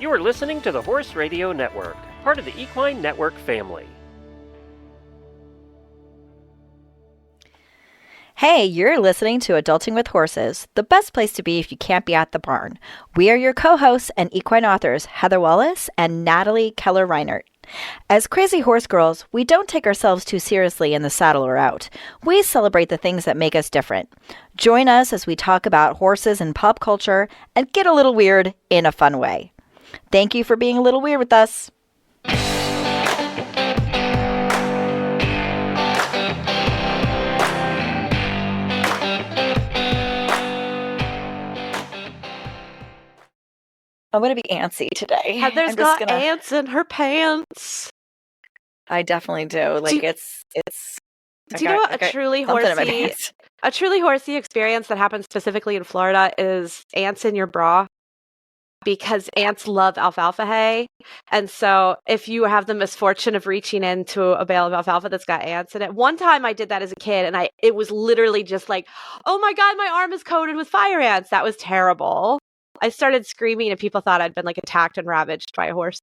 You are listening to the Horse Radio Network, part of the Equine Network family. Hey, you're listening to Adulting with Horses, the best place to be if you can't be at the barn. We are your co-hosts and equine authors, Heather Wallace and Natalie Keller-Reinert. As crazy horse girls, we don't take ourselves too seriously in the saddle or out. We celebrate the things that make us different. Join us as we talk about horses and pop culture and get a little weird in a fun way. Thank you for being a little weird with us. I'm going to be antsy today. Heather's got ants in her pants. I definitely do. Like, it's. Do you know what a truly horsey experience that happens specifically in Florida is ants in your bra? Because ants love alfalfa hay. And so if you have the misfortune of reaching into a bale of alfalfa that's got ants in it. One time I did that as a kid and it was literally just like, oh my God, my arm is coated with fire ants. That was terrible. I started screaming and people thought I'd been like attacked and ravaged by a horse,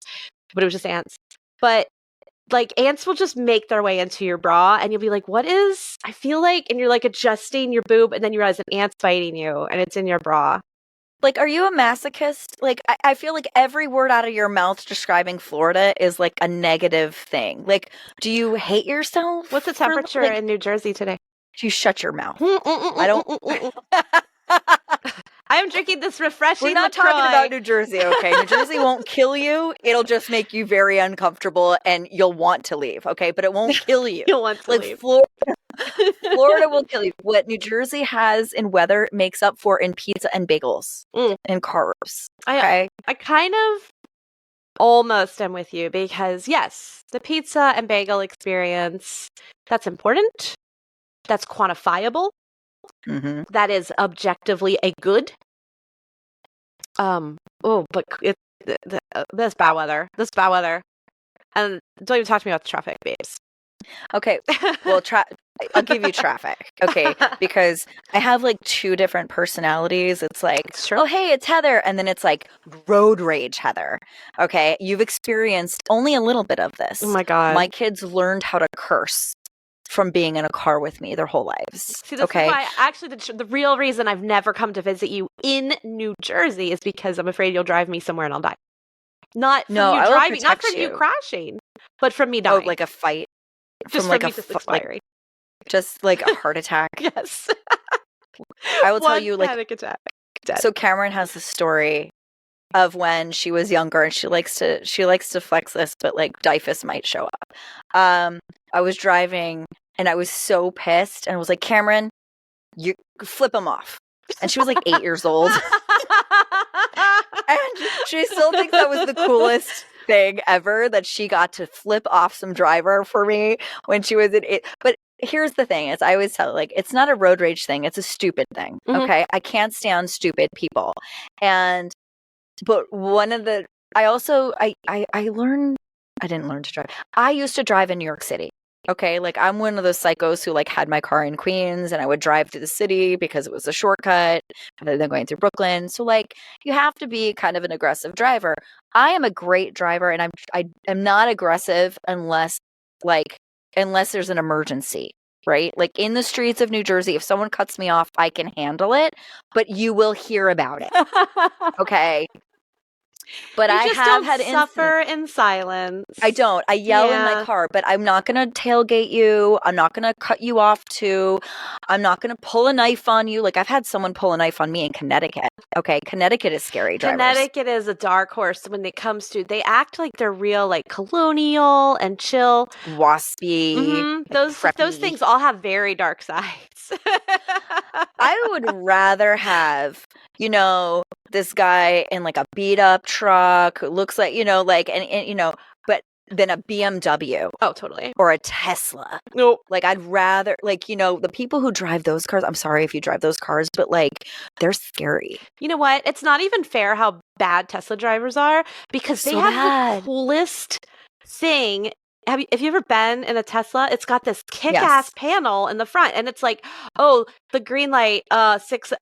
but it was just ants. But like ants will just make their way into your bra and you'll be like, I feel like, and you're like adjusting your boob and then you realize an ant's biting you and it's in your bra. Like, are you a masochist? Like, I feel like every word out of your mouth describing Florida is like a negative thing. Like, do you hate yourself? What's the temperature in New Jersey today? You shut your mouth. I don't. I am drinking this refreshing We're not LaCroix. talking about New Jersey, okay? New Jersey won't kill you. It'll just make you very uncomfortable and you'll want to leave, okay? But it won't kill you. You'll want to leave. Florida will kill you. What New Jersey has in weather makes up for in pizza and bagels and carbs, okay? I kind of almost am with you because, yes, the pizza and bagel experience, that's important. That's quantifiable. Mm-hmm. That is objectively a good. But this bad weather. And don't even talk to me about the traffic, babes. Okay, well, I'll give you traffic, okay? Because I have like two different personalities. It's like, oh, hey, it's Heather. And then it's like road rage Heather, okay? You've experienced only a little bit of this. Oh, my God. My kids learned how to curse from being in a car with me their whole lives. See, that's why actually the real reason I've never come to visit you in New Jersey is because I'm afraid you'll drive me somewhere and I'll die. Not from you driving, not from you crashing, but from me dying. Oh, like a fight. Just from like expiring. Just like a heart attack. Yes. I will tell you, like, panic attack. So Cameron has a story of when she was younger, and she likes to flex this, but like Dyfus might show up. I was driving and I was so pissed and I was like, Cameron, you flip him off. And she was like 8 years old. And she still thinks that was the coolest thing ever, that she got to flip off some driver for me when she was But here's the thing, is I always tell, like, it's not a road rage thing, it's a stupid thing. Mm-hmm. Okay. I can't stand stupid people. But one of the, I didn't learn to drive. I used to drive in New York City. Okay. Like, I'm one of those psychos who like had my car in Queens and I would drive through the city because it was a shortcut rather than going through Brooklyn. So like, you have to be kind of an aggressive driver. I am a great driver and I am not aggressive unless there's an emergency. Right? Like in the streets of New Jersey, if someone cuts me off, I can handle it, but you will hear about it. Okay. But I have had suffer in silence. I don't. I yell in my car, but I'm not going to tailgate you. I'm not going to cut you off too. I'm not going to pull a knife on you. Like, I've had someone pull a knife on me in Connecticut. Okay, Connecticcut is scary. Drivers. Connecticut is a dark horse when it comes to. They act like they're real, like colonial and chill, waspy. Mm-hmm. Those things all have very dark sides. I would rather have, this guy in like a beat up truck who looks like, but than a BMW. Oh, totally. Or a Tesla. Nope. Like, I'd rather, the people who drive those cars, I'm sorry if you drive those cars, but like, they're scary. You know what? It's not even fair how bad Tesla drivers are because they have the coolest thing Have you ever been in a Tesla? It's got this kick-ass panel in the front, and it's like, oh, the green light, six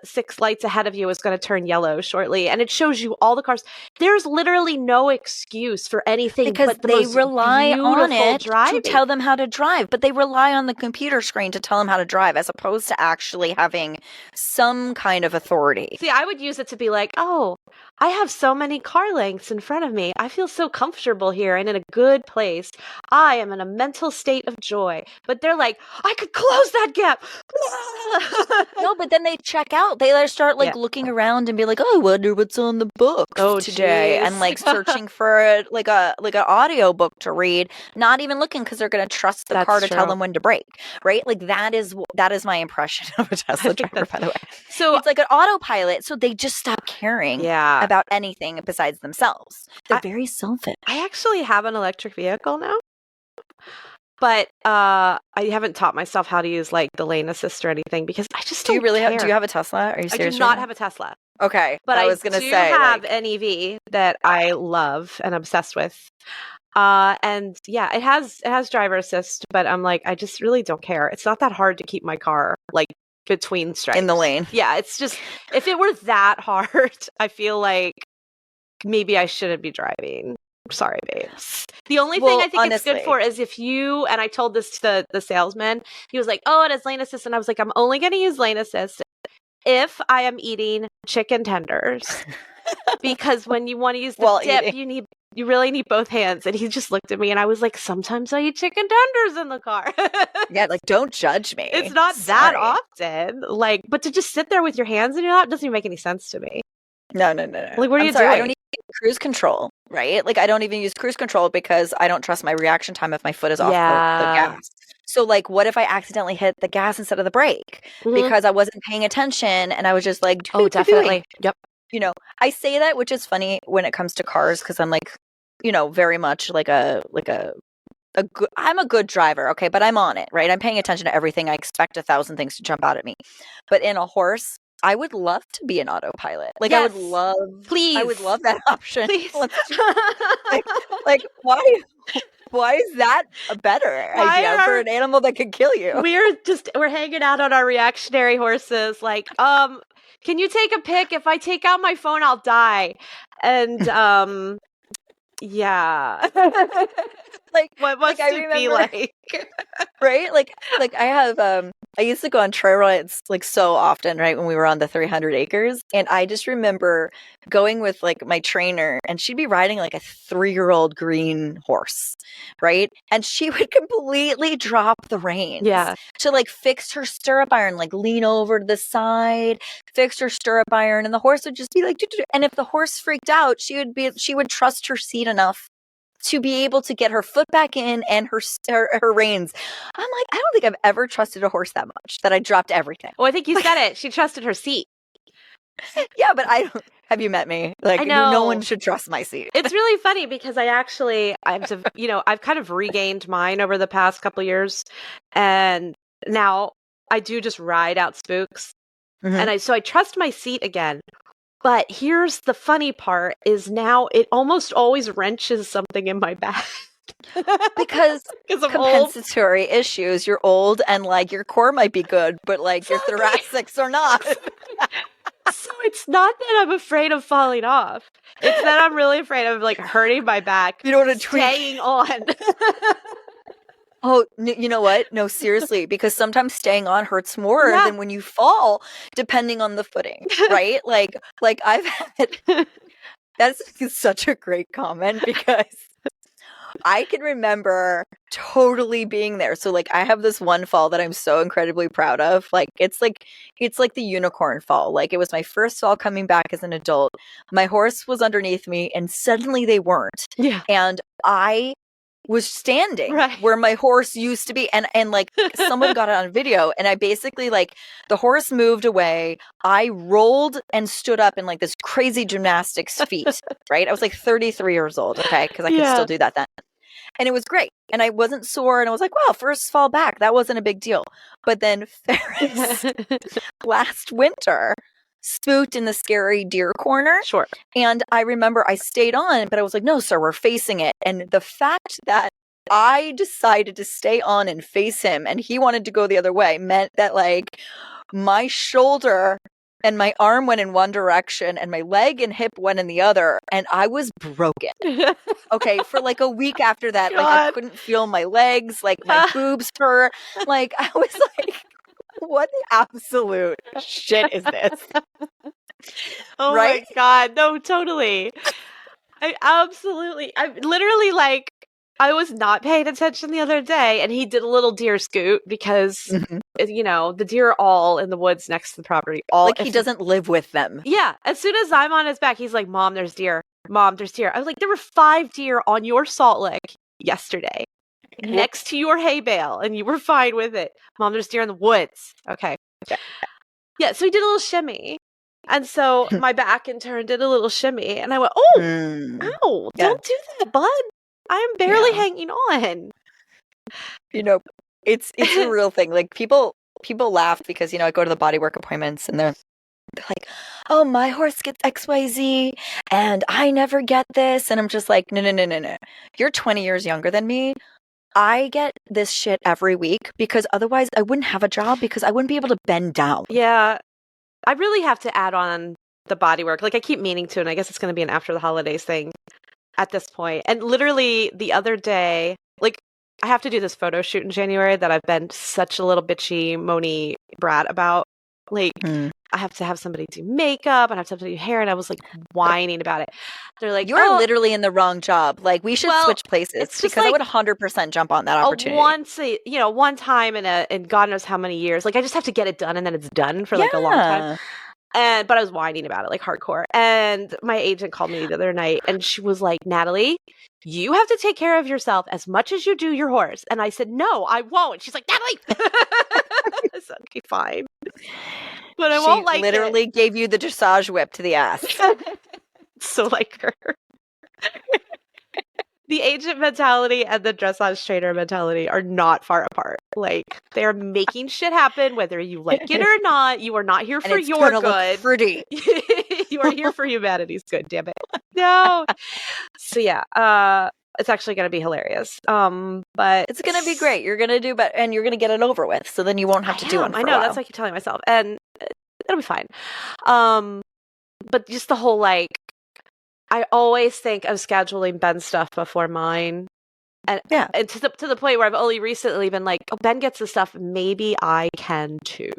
lights ahead of you is going to turn yellow shortly, and it shows you all the cars. There's literally no excuse for anything because but the they most rely on it driving. to tell them how to drive, but they rely on the computer screen to tell them how to drive, as opposed to actually having some kind of authority. See, I would use it to be like, oh, I have so many car lengths in front of me. I feel so comfortable here and in a good place. I am in a mental state of joy. But they're like, I could close that gap. No, but then they check out. They start looking around and be like, oh, I wonder what's on the books today. Geez. And like searching for like an audio book to read, not even looking because they're going to trust the car to tell them when to brake, right? Like that is my impression of a Tesla driver, by the way. So it's like an autopilot. So they just stop caring about anything besides themselves. They're very selfish. I actually have an electric vehicle now. But I haven't taught myself how to use like the lane assist or anything because I just don't care. Do you have a Tesla? Are you serious? I do not have a Tesla. Okay, but I was going to say I have an EV that I love and obsessed with. And yeah, it has driver assist, but I'm like, I just really don't care. It's not that hard to keep my car like between stripes in the lane. Yeah, it's just if it were that hard, I feel like maybe I shouldn't be driving. Sorry, babes. The only thing I think it's good for is if you, and I told this to the salesman, he was like, oh, it has lane assist. And I was like, I'm only going to use lane assist if I am eating chicken tenders. Because when you want to use the dip, you really need both hands. And he just looked at me and I was like, sometimes I eat chicken tenders in the car. Yeah, like don't judge me. It's not that often. Like, but to just sit there with your hands in your lap doesn't even make any sense to me. No. Like, what are you doing? I don't even use cruise control, right? Like, I don't even use cruise control because I don't trust my reaction time if my foot is off the gas. So, like, what if I accidentally hit the gas instead of the brake because I wasn't paying attention and I was just like, oh, definitely. Yep. You know, I say that, which is funny when it comes to cars because I'm like, you know, very much like I'm a good driver, okay, but I'm on it, right? I'm paying attention to everything. I expect 1,000 things to jump out at me. But in a horse, I would love to be an autopilot. Like, yes. I would love that option. Please. like why is that a better idea for an animal that could kill you? We're hanging out on our reactionary horses. Like, can you take a pic? If I take out my phone, I'll die. And, yeah. Like, what must it be like? Right? Like I have, I used to go on trail rides like so often, right? When we were on the 300 acres. And I just remember going with like my trainer and she'd be riding like a 3-year-old green horse, right? And she would completely drop the reins to like fix her stirrup iron, like lean over to the side, fix her stirrup iron. And the horse would just be like, and if the horse freaked out, she would trust her seat enough to be able to get her foot back in and her reins. I'm like, I don't think I've ever trusted a horse that much that I dropped everything. Well, I think you said it. She trusted her seat. Yeah, but I don't. Have you met me? Like, I know. No one should trust my seat. It's really funny because I've kind of regained mine over the past couple of years, and now I do just ride out spooks, and so I trust my seat again. But here's the funny part is now it almost always wrenches something in my back. because of compensatory issues. You're old and like your core might be good, but like your thoracics are not. So it's not that I'm afraid of falling off. It's that I'm really afraid of like hurting my back. You don't want to staying on. Oh, you know what? No, seriously, because sometimes staying on hurts more than when you fall, depending on the footing, right? like I've had, that's such a great comment because I can remember totally being there. So like I have this one fall that I'm so incredibly proud of. Like it's like the unicorn fall. Like it was my first fall coming back as an adult. My horse was underneath me and suddenly they weren't. Yeah. And I was standing where my horse used to be and like someone got it on video and I basically like the horse moved away. I rolled and stood up in like this crazy gymnastics feat, right? I was like 33 years old, okay? Because I could still do that then. And it was great. And I wasn't sore and I was like, wow, first fall back. That wasn't a big deal. But then Ferris last winter spooked in the scary deer corner. Sure. And I remember I stayed on, but I was like, no, sir, we're facing it. And the fact that I decided to stay on and face him, and he wanted to go the other way, meant that like my shoulder and my arm went in one direction and my leg and hip went in the other, and I was broken. Okay, for like a week after that, like I couldn't feel my legs, like my boobs hurt. Like I was like, what the absolute shit is this? Oh right? My God. No, totally. I'm literally like, I was not paying attention the other day, and he did a little deer scoot because, you know, the deer are all in the woods next to the property. Like he doesn't live with them. Yeah. As soon as I'm on his back, he's like, Mom, there's deer. Mom, there's deer. I was like, there were 5 deer on your salt lick yesterday next to your hay bale, and you were fine with it. Mom, there's deer in the woods. Okay. Yeah. So he did a little shimmy. And so my back in turn did a little shimmy, and I went, ow, don't do that, bud. I'm barely hanging on. You know, it's a real thing. Like people laugh because, you know, I go to the bodywork appointments and they're like, oh, my horse gets XYZ and I never get this. And I'm just like, no. You're 20 years younger than me. I get this shit every week because otherwise I wouldn't have a job because I wouldn't be able to bend down. Yeah. I really have to add on the bodywork. Like I keep meaning to, and I guess it's going to be an after the holidays thing at this point. And literally the other day, like I have to do this photo shoot in January that I've been such a little bitchy, moany brat about. Like I have to have somebody do makeup, and I have to have somebody do hair, and I was like whining about it. They're like, you're literally in the wrong job. Like we should switch places because like, I would 100% jump on that opportunity. One time in God knows how many years. Like I just have to get it done, and then it's done for like a long time. But I was whining about it like hardcore. And my agent called me the other night, and she was like, Natalie, you have to take care of yourself as much as you do your horse. And I said, no, I won't. She's like, Natalie. I said, okay, fine. But I won't like literally gave you the dressage whip to the ass. So like her. The agent mentality and the dressage trainer mentality are not far apart. Like they're making shit happen, whether you like it or not. You are not here for your good. Look pretty. You are here for humanity's good. Damn it. No. So yeah, it's actually going to be hilarious. But it's going to be great. You're going to do better, and you're going to get it over with. So then you won't have to do one. I know. That's what I keep telling myself, and it'll be fine. But just the whole like. I always think of scheduling Ben's stuff before mine. And to the point where I've only recently been like, oh, Ben gets the stuff. Maybe I can too.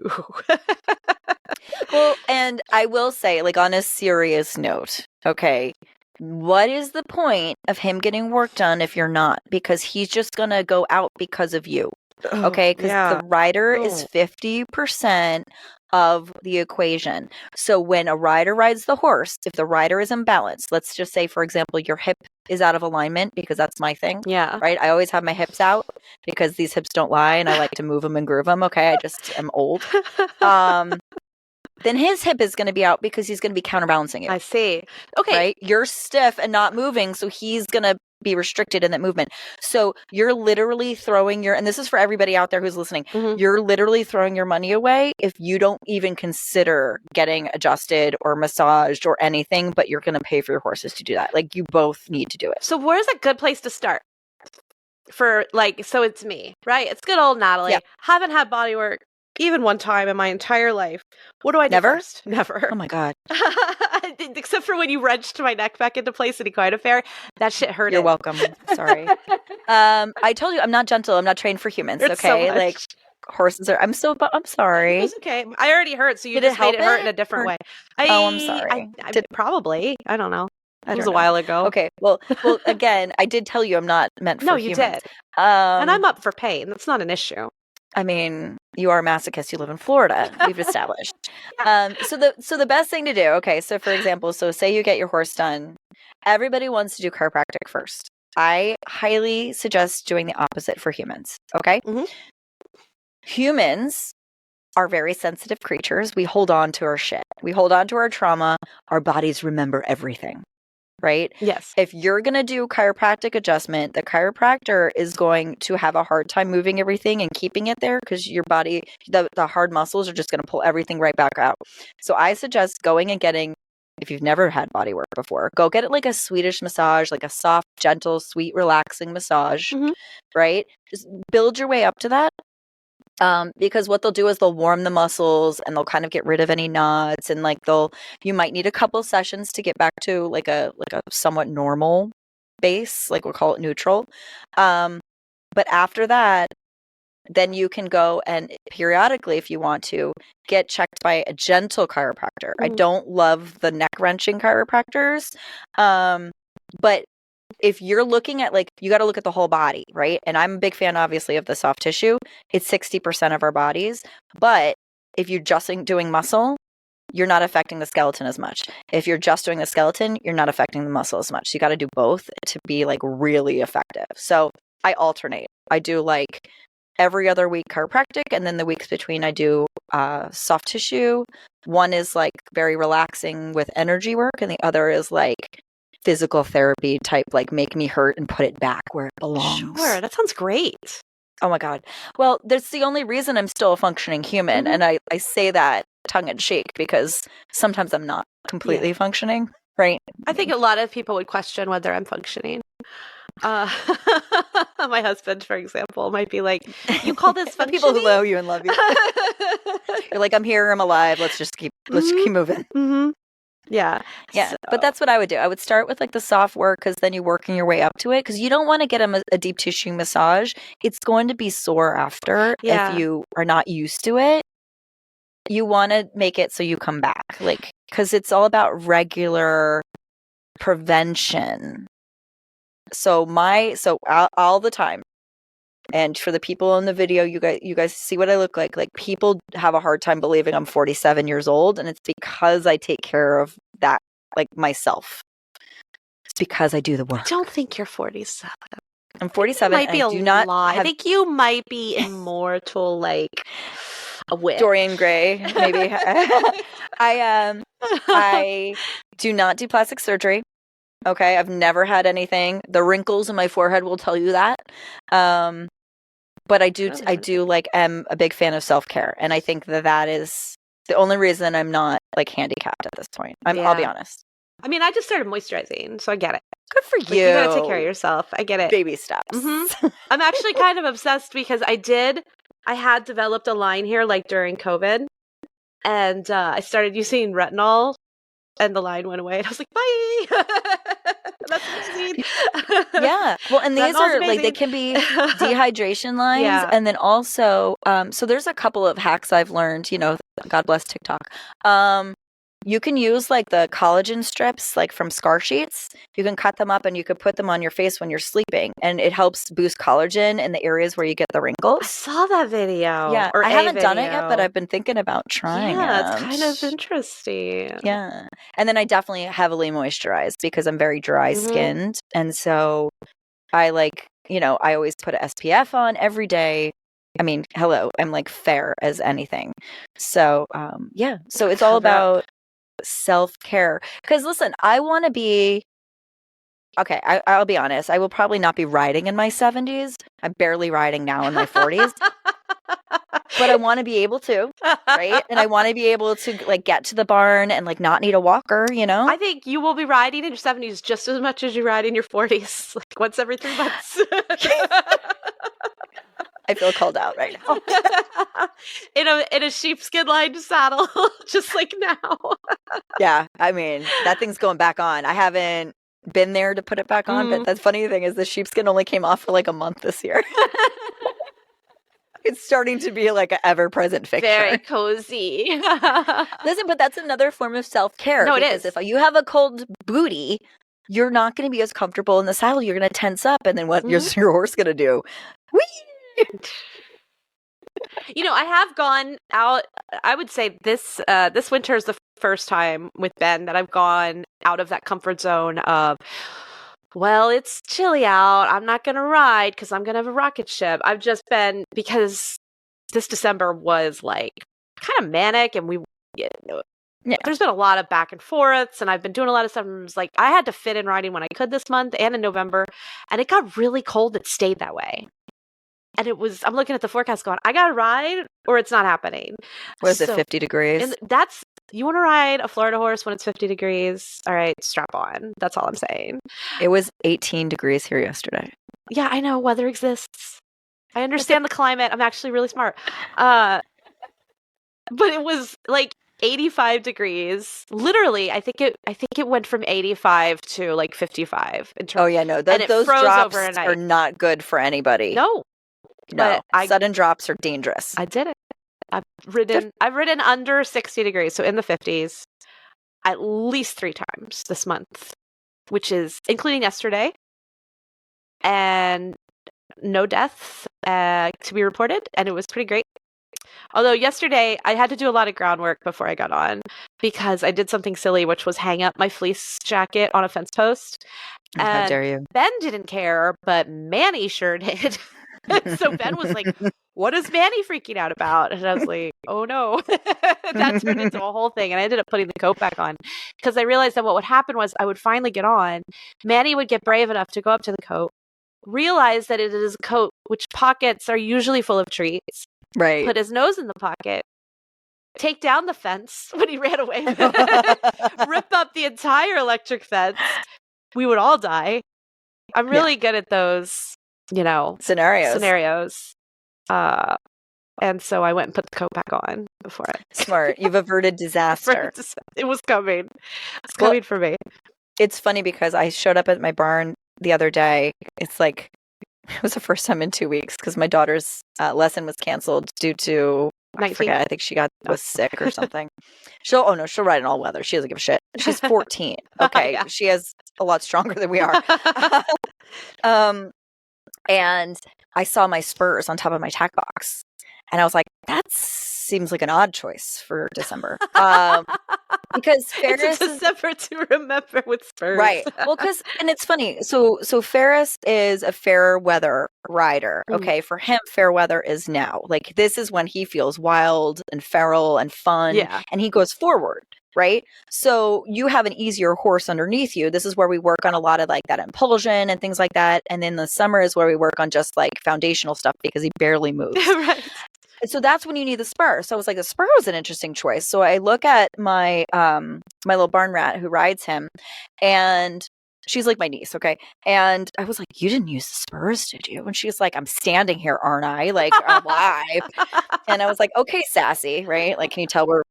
Well, and I will say, like, on a serious note, okay, what is the point of him getting work done if you're not? Because he's just going to go out because of you. Okay, because the rider is 50% of the equation. So when a rider rides the horse, if the rider is imbalanced, let's just say, for example, your hip is out of alignment, because that's my thing. Yeah. Right? I always have my hips out because these hips don't lie and I like to move them and groove them. Okay, I just am old. Then his hip is going to be out because he's going to be counterbalancing you. I see. Okay. Right? You're stiff and not moving, so he's going to be restricted in that movement. So you're literally throwing and this is for everybody out there who's listening, you're literally throwing your money away if you don't even consider getting adjusted or massaged or anything, but you're going to pay for your horses to do that. Like you both need to do it. So where's a good place to start? For like, so it's me, right? It's good old Natalie. Yep. Haven't had body work even one time in my entire life. What do I do? Never. Oh my God. Except for when you wrenched my neck back into place in Equine Affair. That shit hurt. You're welcome. Sorry. I told you I'm not gentle. I'm not trained for humans. It's okay. So like horses are. I'm sorry. It's okay. I already hurt. So you just made it hurt in a different way. I'm sorry. Probably. I don't know. It was a while ago. Okay. Well, again, I did tell you I'm not meant for humans. No, you did. And I'm up for pain. That's not an issue. I mean, you are a masochist. You live in Florida. We've established. So the best thing to do. Okay. So for example, say you get your horse done. Everybody wants to do chiropractic first. I highly suggest doing the opposite for humans. Okay. Mm-hmm. Humans are very sensitive creatures. We hold on to our shit. We hold on to our trauma. Our bodies remember everything. Right? Yes. If you're going to do chiropractic adjustment, the chiropractor is going to have a hard time moving everything and keeping it there because your body, the hard muscles are just going to pull everything right back out. So I suggest going and getting if you've never had body work before, go get it like a Swedish massage, like a soft, gentle, sweet, relaxing massage, right? Just build your way up to that. Because what they'll do is they'll warm the muscles and they'll kind of get rid of any knots, and like you might need a couple sessions to get back to like a somewhat normal base, like we'll call it neutral. But after that, then you can go and periodically, if you want to, get checked by a gentle chiropractor. I don't love the neck wrenching chiropractors, but if you're looking at, like, you got to look at the whole body, right? And I'm a big fan, obviously, of the soft tissue. It's 60% of our bodies. But if you're just doing muscle, you're not affecting the skeleton as much. If you're just doing the skeleton, you're not affecting the muscle as much. So you got to do both to be like really effective. So I alternate. I do like every other week chiropractic, and then the weeks between I do soft tissue. One is like very relaxing with energy work, and the other is like physical therapy type, like make me hurt and put it back where it belongs. Sure, that sounds great. Oh my God. Well, that's the only reason I'm still a functioning human. And I say that tongue in cheek because sometimes I'm not completely functioning, right? I think a lot of people would question whether I'm functioning. My husband, for example, might be like, "You call this functioning?" People who know you and love you. You're like, "I'm here, I'm alive. Let's keep moving." Mm-hmm. Yeah. So. But that's what I would do. I would start with like the soft work, because then you're working your way up to it, because you don't want to get a deep tissue massage. It's going to be sore after if you are not used to it. You want to make it so you come back, like, because it's all about regular prevention. So all the time. And for the people in the video, you guys see what I look like. Like, people have a hard time believing I'm 47 years old, and it's because I take care of that, like, myself. It's because I do the work. I don't think you're 47. I'm 47. Might be a lot. I think you might be immortal, like a witch. Dorian Gray, maybe. I do not do plastic surgery. Okay, I've never had anything. The wrinkles in my forehead will tell you that. But I do like am a big fan of self-care, and I think that is the only reason I'm not like handicapped at this point. I'll be honest. I mean, I just started moisturizing, so I get it. Good for you. You gotta take care of yourself. I get it. Baby steps. I'm actually kind of obsessed because I had developed a line here like during COVID, and I started using retinol, and the line went away, and I was like, bye. That's amazing. Yeah. Well, and these are like, they can be dehydration lines. Yeah. And then also, so there's a couple of hacks I've learned, God bless TikTok. You can use like the collagen strips, like from Scar Sheets. You can cut them up and you could put them on your face when you're sleeping, and it helps boost collagen in the areas where you get the wrinkles. I saw that video. Yeah, I haven't done it yet, but I've been thinking about trying it. Yeah, it's kind of interesting. Yeah. And then I definitely heavily moisturize because I'm very dry skinned. And so I I always put an SPF on every day. I mean, hello, I'm like fair as anything. So, so it's all about self-care. Because listen, I want to be, okay, I'll be honest, I will probably not be riding in my 70s. I'm barely riding now in my 40s. But I want to be able to, right? And I want to be able to like get to the barn and like not need a walker, I think you will be riding in your 70s just as much as you ride in your 40s, like once every 3 months. I feel called out right now. in a sheepskin lined saddle, just like now. Yeah, I mean, that thing's going back on. I haven't been there to put it back on, but the funny thing is the sheepskin only came off for like a month this year. It's starting to be like an ever-present fixture. Very cozy. Listen, but that's another form of self-care. No, it is. If you have a cold booty, you're not going to be as comfortable in the saddle. You're going to tense up, and then what is your horse going to do? Whee! I have gone out. I would say this winter is the first time with Ben that I've gone out of that comfort zone of, well, it's chilly out, I'm not going to ride because I'm going to have a rocket ship. I've just been, because this December was like kind of manic, and there's been a lot of back and forths, and I've been doing a lot of stuff. And it was like I had to fit in riding when I could this month and in November, and it got really cold. It stayed that way. And I'm looking at the forecast going, I got to ride or it's not happening. What is it, 50 degrees? And you want to ride a Florida horse when it's 50 degrees? All right, strap on. That's all I'm saying. It was 18 degrees here yesterday. Yeah, I know. Weather exists. I understand the climate. I'm actually really smart. But it was like 85 degrees. Literally, I think it went from 85 to like 55. Oh yeah, no, those drops are not good for anybody. No, sudden drops are dangerous. I did it. I've ridden under 60 degrees, so in the 50s, at least 3 times this month, which is including yesterday, and no deaths to be reported, and it was pretty great. Although yesterday I had to do a lot of groundwork before I got on because I did something silly, which was hang up my fleece jacket on a fence post. And how dare you? Ben didn't care, but Manny sure did. So Ben was like, what is Manny freaking out about? And I was like, oh no. That turned into a whole thing. And I ended up putting the coat back on because I realized that what would happen was I would finally get on. Manny would get brave enough to go up to the coat, realize that it is a coat which pockets are usually full of treats. Right. Put his nose in the pocket, take down the fence when he ran away, rip up the entire electric fence. We would all die. I'm really good at those, scenarios. And so I went and put the coat back on before it. Smart. You've averted disaster. It was coming. It's coming for me. It's funny because I showed up at my barn the other day. It's like, it was the first time in 2 weeks because my daughter's lesson was canceled due to, I forget, I think she was sick or something. She'll ride in all weather. She doesn't give a shit. She's 14. Okay. Yeah. She is a lot stronger than we are. And I saw my spurs on top of my tack box. And I was like, that seems like an odd choice for December. Because Ferris it's December to remember with spurs. Right. Well, and it's funny. So Ferris is a fair weather rider. Okay. For him, fair weather is now. Like, this is when he feels wild and feral and fun. Yeah. And he goes forward. Right. So you have an easier horse underneath you. This is where we work on a lot of like that impulsion and things like that. And then the summer is where we work on just like foundational stuff because he barely moves. Right. So that's when you need the spur. So I was like, the spur was an interesting choice. So I look at my my little barn rat who rides him, and she's like my niece, okay? And I was like, you didn't use the spurs, did you? And she's like, I'm standing here, aren't I? Like, alive. And I was like, okay, sassy, right? Like, can you tell we're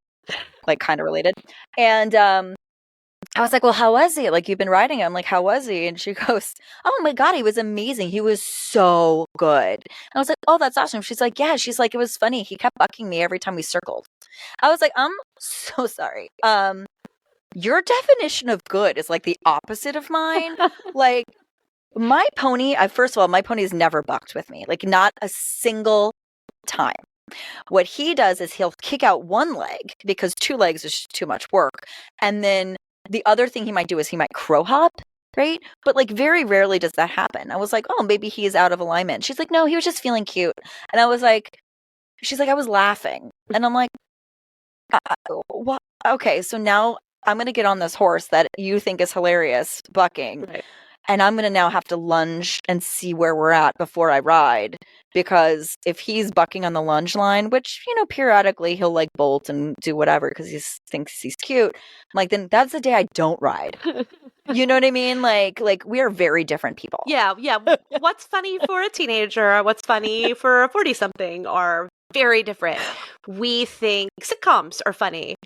like kind of related? And I was like, well, how was he? Like, you've been riding him. Like, how was he? And she goes, oh my God, he was amazing. He was so good. And I was like, oh, that's awesome. She's like, yeah. She's like, it was funny. He kept bucking me every time we circled. I was like, I'm so sorry. Your definition of good is like the opposite of mine. Like, my pony, first of all, my pony has never bucked with me. Like, not a single time. What he does is he'll kick out one leg because 2 legs is too much work. And then the other thing he might do is he might crow hop, right? But like very rarely does that happen. I was like, oh, maybe he is out of alignment. She's like, no, he was just feeling cute. And I was like, she's like, I was laughing. And I'm like, what? Okay, so now I'm going to get on this horse that you think is hilarious, bucking. Right. And I'm going to now have to lunge and see where we're at before I ride. Because if he's bucking on the lunge line, which, periodically he'll like bolt and do whatever because he thinks he's cute. I'm like, then that's the day I don't ride. You know what I mean? Like we are very different people. Yeah. What's funny for a teenager, what's funny for a 40-something are very different. We think sitcoms are funny.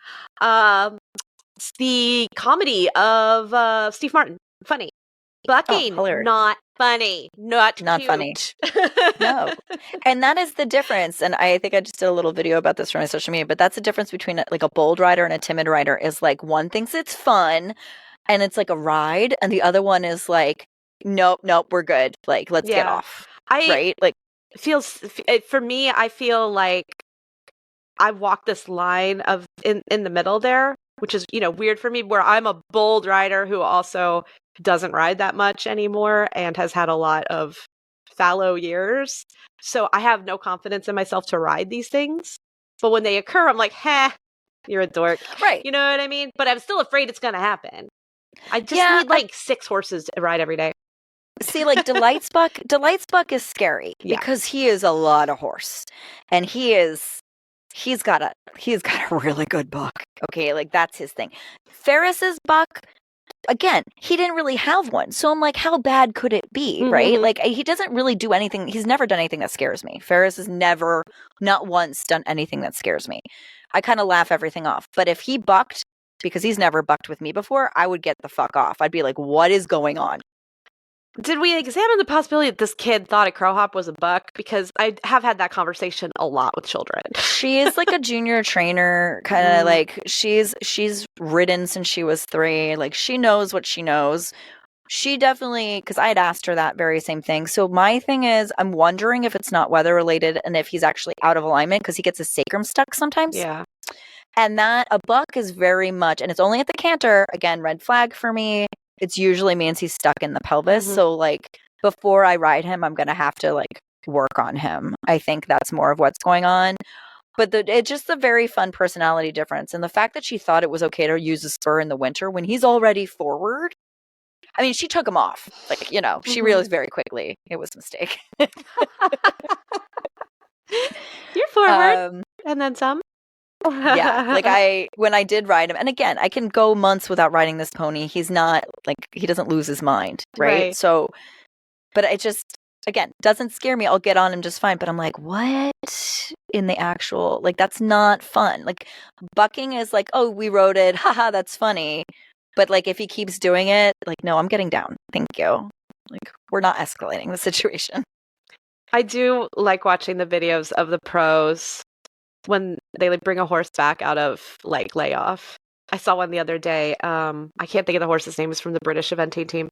The comedy of Steve Martin, funny. Bucking, not funny. Not cute. Funny. No. And that is the difference. And I think I just did a little video about this for my social media, but that's the difference between like a bold rider and a timid rider is like one thinks it's fun and it's like a ride. And the other one is like, nope, we're good. Like, let's get off. Right? Like, for me, I feel like I walk this line of in the middle there, which is, weird for me, where I'm a bold rider who also doesn't ride that much anymore and has had a lot of fallow years. So I have no confidence in myself to ride these things. But when they occur, I'm like, you're a dork. Right. You know what I mean? But I'm still afraid it's going to happen. I just need like 6 horses to ride every day. See, like Delight's buck is scary because he is a lot of horse, and he's got a really good buck. Okay, like that's his thing. Ferris's buck, again, he didn't really have one, so I'm like, how bad could it be, right? Like he doesn't really do anything. He's never done anything that scares me. Ferris has never, not once, done anything that scares me. I kind of laugh everything off. But if he bucked, because he's never bucked with me before, I would get the fuck off. I'd be like, what is going on? Did we examine the possibility that this kid thought a crow hop was a buck? Because I have had that conversation a lot with children. She is like a junior trainer, kind of like she's ridden since she was 3. Like she knows what she knows. She definitely, because I had asked her that very same thing. So my thing is, I'm wondering if it's not weather related and if he's actually out of alignment because he gets his sacrum stuck sometimes. Yeah. And that a buck is very much, and it's only at the canter, again, red flag for me. It's usually means he's stuck in the pelvis. So like before I ride him, I'm going to have to like work on him. I think that's more of what's going on. But it's just a very fun personality difference. And the fact that she thought it was okay to use a spur in the winter when he's already forward. I mean, she took him off. Like, you know, she realized very quickly it was a mistake. You're forward. And then some. Yeah, like when I did ride him, and again, I can go months without riding this pony. He's not like, he doesn't lose his mind, right? So, but it just, again, doesn't scare me. I'll get on him just fine, but I'm like, what in the actual, like, that's not fun. Like, bucking is like, oh, we rode it, haha, that's funny. But like, if he keeps doing it, like, no, I'm getting down. Thank you. Like, we're not escalating the situation. I do like watching the videos of the pros when they like bring a horse back out of like layoff. I saw one the other day. I can't think of the horse's name. It's from the British eventing team,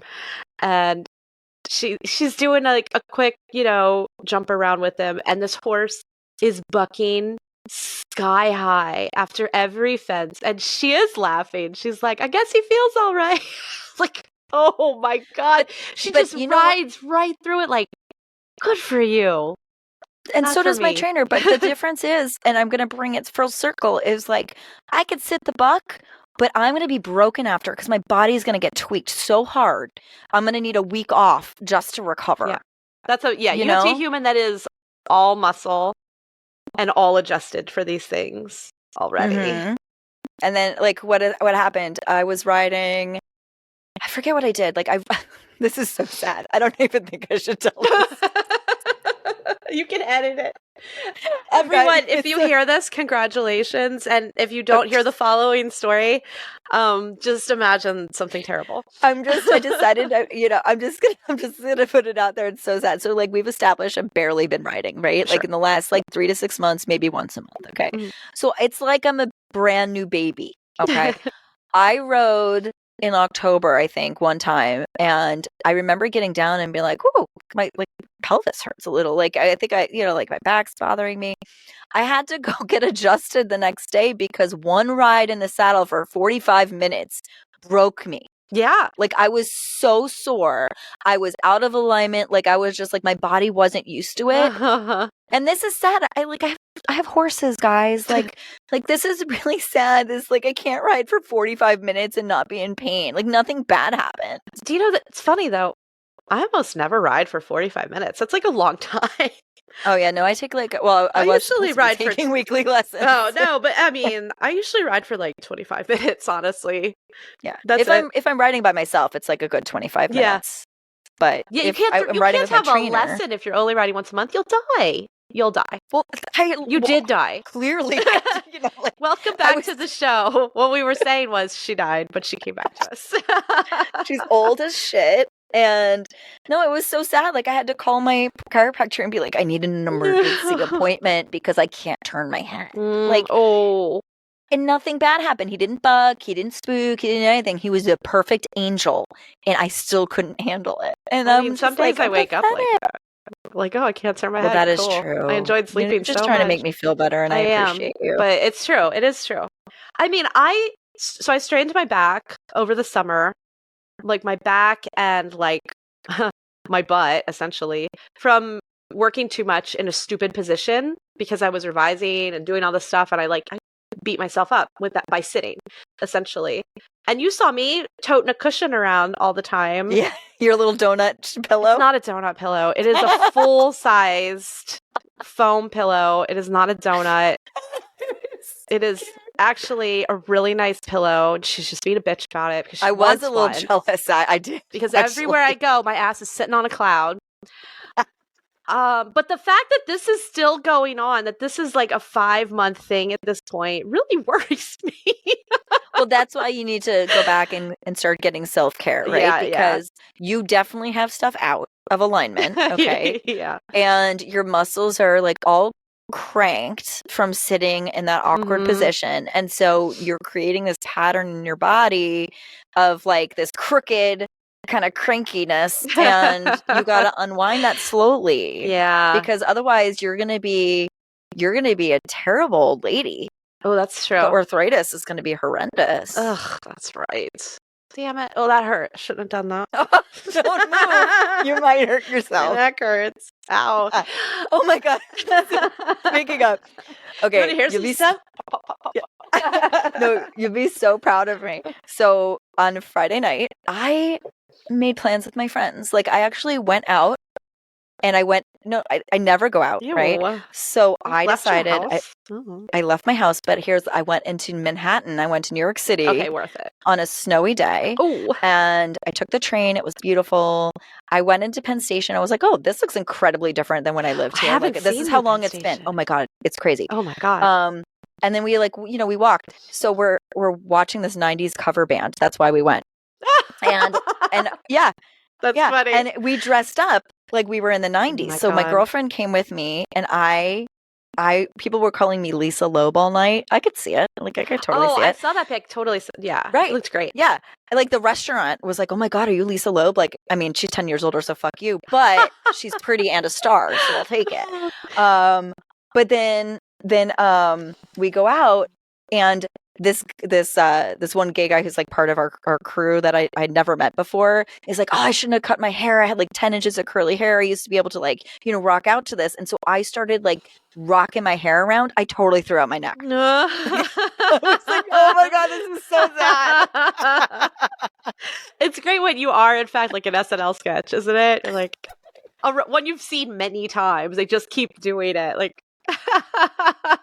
and she's doing like a quick, you know, jump around with him, and this horse is bucking sky high after every fence, and she is laughing. She's like, I guess he feels all right. Like, oh my god, she just rides right through it. Like, good for you. And so does my trainer, but the difference is, and I'm going to bring it full circle, is like, I could sit the buck, but I'm going to be broken after because my body's going to get tweaked so hard. I'm going to need a week off just to recover. Yeah. That's you have to be a human that is all muscle and all adjusted for these things already. And then like what happened? I was riding, I forget what I did. Like this is so sad. I don't even think I should tell this. You can edit it. Everyone, if you hear this, congratulations. And if you don't hear the following story, just imagine something terrible. I decided, I'm just gonna put it out there. It's so sad. So like we've established I've barely been riding, right? Sure. Like in the last like 3 to 6 months, maybe once a month. Okay. So it's like I'm a brand new baby. Okay. I rode in October, I think, one time, and I remember getting down and being like, "Ooh, my like pelvis hurts a little." Like I think like my back's bothering me. I had to go get adjusted the next day because one ride in the saddle for 45 minutes broke me. Yeah. Like I was so sore. I was out of alignment. Like I was just like my body wasn't used to it. And this is sad. I have horses, guys. Like this is really sad. This like I can't ride for 45 minutes and not be in pain. Like nothing bad happened. Do you know that it's funny though? I almost never ride for 45 minutes. That's like a long time. Oh yeah, no, I take like I usually ride for taking weekly lessons. Oh no, but I mean, I usually ride for like 25 minutes, honestly. Yeah, if I'm riding by myself, it's like a good 25 minutes. But yeah, you can't have a lesson if you're only riding once a month. You'll die. You'll die. Well, you did die. Clearly. Welcome back to the show. What we were saying was she died, but she came back to us. She's old as shit. And no, it was so sad. Like I had to call my chiropractor and be like, I need an emergency appointment because I can't turn my head. And nothing bad happened. He didn't buck, he didn't spook, he didn't do anything. He was a perfect angel, and I still couldn't handle it. And I mean, some days I wake up like that. Like, oh, I can't turn my head. That is true. I enjoyed sleeping just trying to make me feel better, and I appreciate you. But it's true. It is true. I mean, I strained my back over the summer, like my back and like my butt, essentially, from working too much in a stupid position because I was revising and doing all this stuff, and I beat myself up with that by sitting, essentially. And you saw me toting a cushion around all the time. Yeah, your little donut pillow. It's not a donut pillow. It is a full-sized foam pillow. It is not a donut. It is actually a really nice pillow. She's just being a bitch about it because I was a little jealous. I did. Because everywhere I go, my ass is sitting on a cloud. But the fact that this is still going on, that this is like a 5-month thing at this point, really worries me. Well, that's why you need to go back and start getting self-care, right? Yeah, because you definitely have stuff out of alignment, okay? Yeah. And your muscles are like all cranked from sitting in that awkward position. And so you're creating this pattern in your body of like this crooked kind of crankiness, and you got to unwind that slowly. Yeah. Because otherwise you're going to be a terrible old lady. Oh, that's true. The arthritis is going to be horrendous. Ugh, that's right. Damn it. Oh, that hurt. Shouldn't have done that. Don't move. You might hurt yourself. That hurts. Ow. Oh my God. Speaking of. Okay. You'll be so No, you'll be so proud of me. So on Friday night, I made plans with my friends. Like I actually went out and I never go out, right? So I decided I left my house, but I went into Manhattan. I went to New York City. Okay, worth it. On a snowy day. Oh. And I took the train. It was beautiful. I went into Penn Station. I was like, oh, this looks incredibly different than when I lived here. This is how long it's been. Oh my God. It's crazy. Oh my God. And then we we walked. So we're watching this 90s cover band. That's why we went. And yeah. That's funny. And we dressed up like we were in the 90s. So my girlfriend came with me, and people were calling me Lisa Loeb all night. I could see it. Like I could totally see it. I saw that pic. Totally. Yeah. Right. It looked great. Yeah. And like the restaurant was like, oh my God, are you Lisa Loeb? Like, I mean, she's 10 years older, so fuck you. But she's pretty and a star, so I'll take it. But then we go out, and this one gay guy who's like part of our crew that I'd never met before is like, oh, I shouldn't have cut my hair. I had like 10 inches of curly hair. I used to be able to like, rock out to this. And so I started like rocking my hair around. I totally threw out my neck. I was like, oh my God, this is so sad. It's great when you are, in fact, like an SNL sketch, isn't it? Like one you've seen many times. They just keep doing it. Like,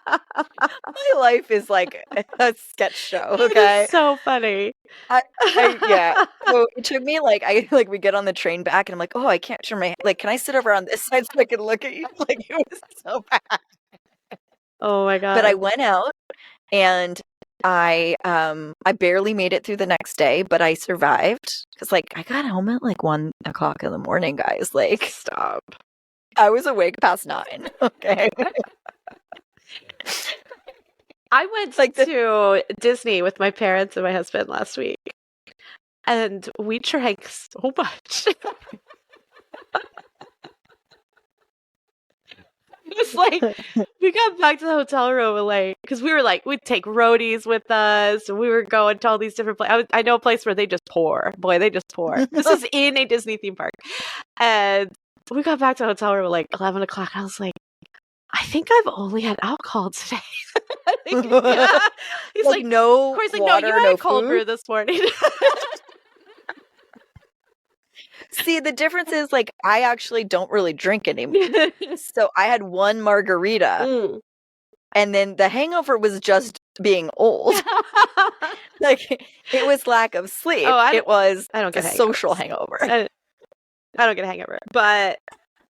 my life is like a sketch show. Okay, it's so funny. Yeah. So it took me we get on the train back, and I'm like, oh, I can't turn my can I sit over on this side so I can look at you? Like it was so bad. Oh my God. But I went out, and I barely made it through the next day, but I survived because I got home at 1:00 in the morning, guys. Like, stop. I was awake past 9. Okay. I went to Disney with my parents and my husband last week, and we drank so much. It was like we got back to the hotel room and because we were we'd take roadies with us, and we were going to all these different places. I know a place where they just pour. Boy, they just pour. This is in a Disney theme park, and we got back to the hotel room at 11 o'clock. I was like, I think I've only had alcohol today. Yeah. He's like, no. Of course, water, no, you had a cold food? brew this morning. See, the difference is I actually don't really drink anymore. So I had one margarita, and then the hangover was just being old. It was lack of sleep. It was I don't get a social hangover. I don't get a hangover, but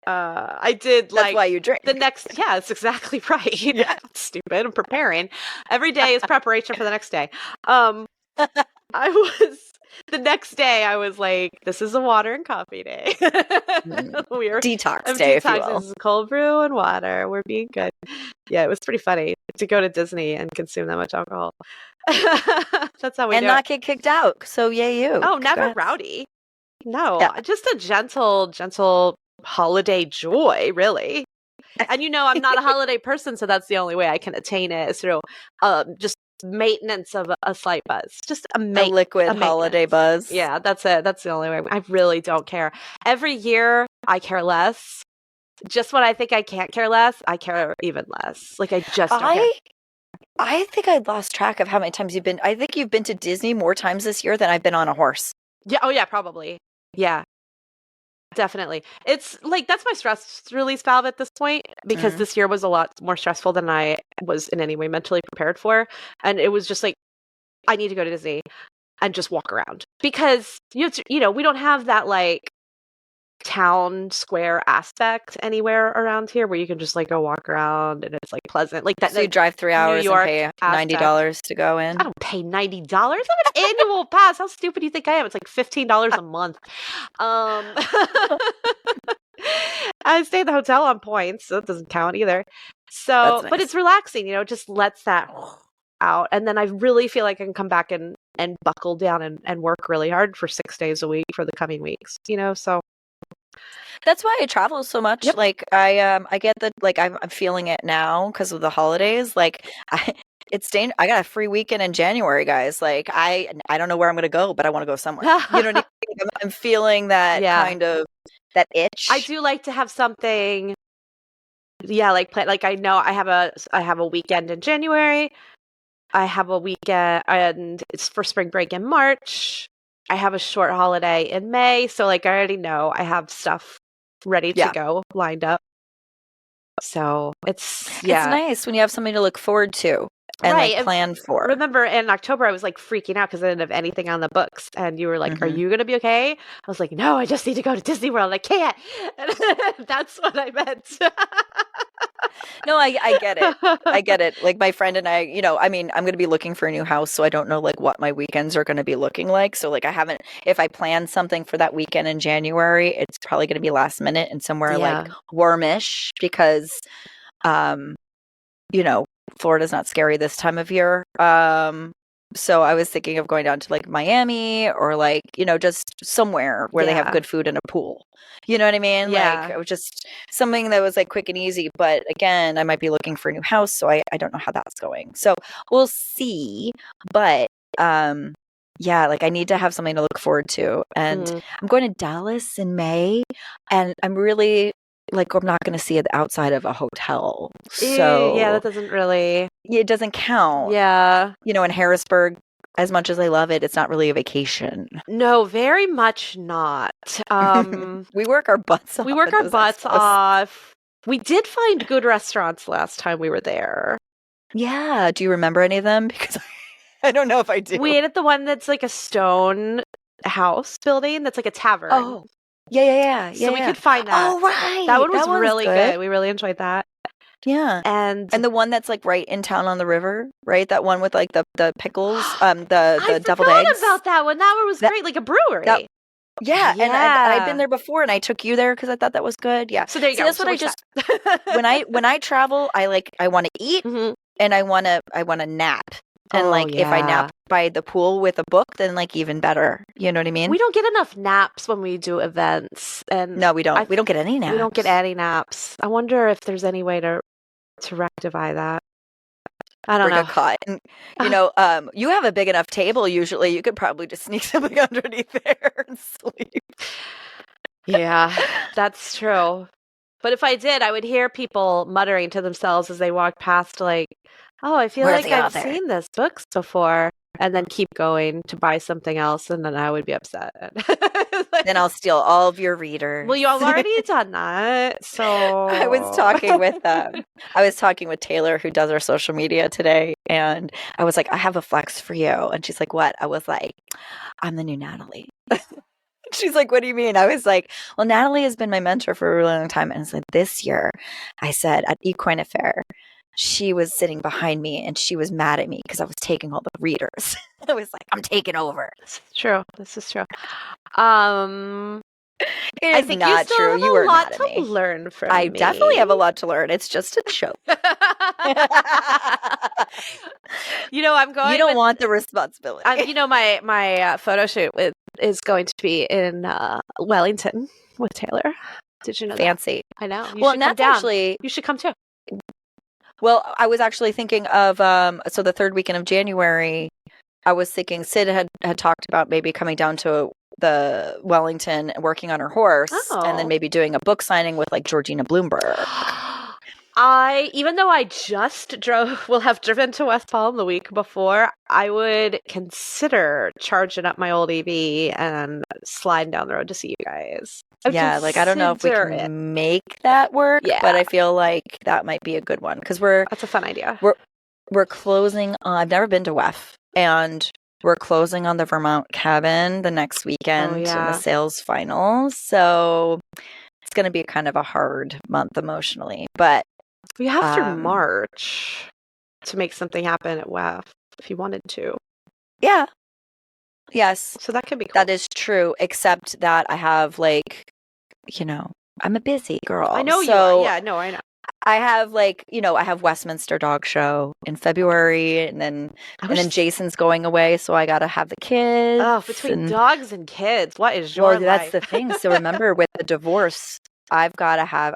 I did That's why you drink. The next, yeah, that's exactly right. Yeah. Stupid. I'm preparing. Every day is preparation for the next day. The next day I was like, this is a water and coffee day. We're detox day, if you will. This is cold brew and water. We're being good. Yeah, it was pretty funny to go to Disney and consume that much alcohol. That's how we do and not get kicked out. So yay you. Oh, never rowdy. No, just a gentle holiday joy, really. And I'm not a holiday person, so that's the only way I can attain it is through just maintenance of a slight buzz, just a liquid holiday buzz. Yeah, that's it. That's the only way. I really don't care. Every year, I care less. Just when I think I can't care less, I care even less. I just don't care. I think I lost track of how many times you've been. I think you've been to Disney more times this year than I've been on a horse. Yeah. Oh, yeah, probably. Yeah, definitely. It's like that's my stress release valve at this point because this year was a lot more stressful than I was in any way mentally prepared for. And it was just like, I need to go to Disney and just walk around because, we don't have that like town square aspect anywhere around here where you can just like go walk around and it's like pleasant. Like that. So you drive 3 hours and pay $90 to go in? I don't pay $90. I have an annual pass. How stupid do you think I am? It's like $15 a month. I stay at the hotel on points, so that doesn't count either. So, nice. But it's relaxing, it just lets that out. And then I really feel like I can come back and buckle down and work really hard for 6 days a week for the coming weeks, so. That's why I travel so much. Yep. Like I get that, like I'm feeling it now because of the holidays. Like I got a free weekend in January, guys. Like I don't know where I'm going to go, but I want to go somewhere. You know what I mean? I'm feeling that kind of that itch. I do like to have something. Yeah, like I know I have a weekend in January. I have a weekend and it's for spring break in March. I have a short holiday in May, so like I already know I have stuff ready to go lined up. So it's nice when you have something to look forward to and like plan for. Remember in October I was like freaking out because I didn't have anything on the books, and you were like, "Are you gonna be okay?" I was like, "No, I just need to go to Disney World. I can't." And that's what I meant. No, I get it. I get it. Like my friend and I, I'm going to be looking for a new house, so I don't know like what my weekends are going to be looking like. So like if I plan something for that weekend in January, it's probably going to be last minute and somewhere like warmish because, Florida's not scary this time of year. So I was thinking of going down to like Miami or like, just somewhere where they have good food and a pool. You know what I mean? Yeah. Like it was just something that was like quick and easy. But again, I might be looking for a new house. So I don't know how that's going. So we'll see. But like I need to have something to look forward to. And I'm going to Dallas in May. And I'm really like, I'm not going to see it outside of a hotel. So yeah, that doesn't really. It doesn't count. Yeah. In Harrisburg, as much as I love it, it's not really a vacation. No, very much not. We work our butts off. We work our butts off. We did find good restaurants last time we were there. Yeah. Do you remember any of them? Because I don't know if I do. We ate at the one that's like a stone house building that's like a tavern. Oh. Yeah. So we could find that. Oh, right. That one was really good. We really enjoyed that. Yeah. And the one that's like right in town on the river, right? That one with like the pickles, the deviled eggs. I forgot about that one. That one was great, like a brewery. Yeah. And I'd been there before and I took you there because I thought that was good. Yeah. So there you go. That's what I just when I travel, I want to eat and I want to nap. And if I nap by the pool with a book, then like even better. You know what I mean? We don't get enough naps when we do events. And no, we don't. We don't get any naps. We don't get any naps. I wonder if there's any way to rectify that. I don't know. A cot. And, you have a big enough table usually. You could probably just sneak something underneath there and sleep. Yeah, that's true. But if I did, I would hear people muttering to themselves as they walked past, like, "Oh, I feel like I've seen this books before," and then keep going to buy something else, and then I would be upset. Then I'll steal all of your readers. Well, you've already done that, so I was talking with Taylor, who does our social media today, and I was like, "I have a flex for you," and she's like, "What?" I was like, "I'm the new Natalie." She's like, "What do you mean?" I was like, "Well, Natalie has been my mentor for a really long time." And it's like this year, I said at Equine Affair, she was sitting behind me and she was mad at me because I was taking all the readers. I was like, "I'm taking over." This is true. This is true. I think not true. You are mad at me. To learn from I me. definitely have a lot to learn. It's just a show. I'm going. You don't want the responsibility. My photo shoot is going to be in Wellington with Taylor. Did you know? Fancy. That? I know. Well, and that's actually you should come too. Well, I was actually thinking of so the third weekend of January. I was thinking Sid had talked about maybe coming down to the Wellington and working on her horse, and then maybe doing a book signing with like Georgina Bloomberg. Even though I just will have driven to West Palm the week before, I would consider charging up my old EV and sliding down the road to see you guys. Yeah, like I don't know if we can make that work, but I feel like that might be a good one because that's a fun idea. We're closing on, I've never been to WEF, and we're closing on the Vermont cabin the next weekend in the sales final. So it's going to be kind of a hard month emotionally, but we have through March to make something happen at WEF if you wanted to. Yeah. Yes. So that could be cool. That is true, except that I have I'm a busy girl. I know you are. Yeah, no, I know. I have I have Westminster Dog Show in February, and then Jason's going away, so I got to have the kids. Oh, between dogs and kids, what is your life? Well, that's the thing. So remember, with the divorce, I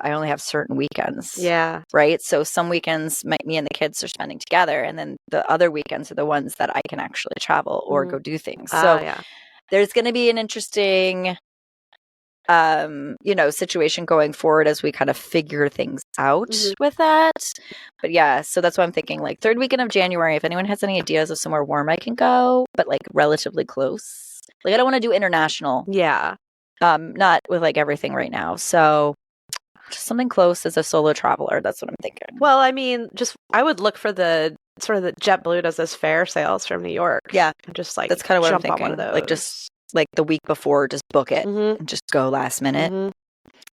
only have certain weekends. Yeah. Right? So some weekends, me and the kids are spending together, and then the other weekends are the ones that I can actually travel or go do things. So there's going to be an interesting situation going forward as we kind of figure things out with that. But yeah, so that's why I'm thinking like third weekend of January, if anyone has any ideas of somewhere warm I can go, but like relatively close. Like I don't want to do international. Yeah. Not with like everything right now. So just something close as a solo traveler. That's what I'm thinking. Well, I mean, I would look for the sort of the JetBlue does this fare sales from New York. Yeah. And just like that's kind of what I'm thinking. On one of those. Like just like the week before, just book it and just go last minute.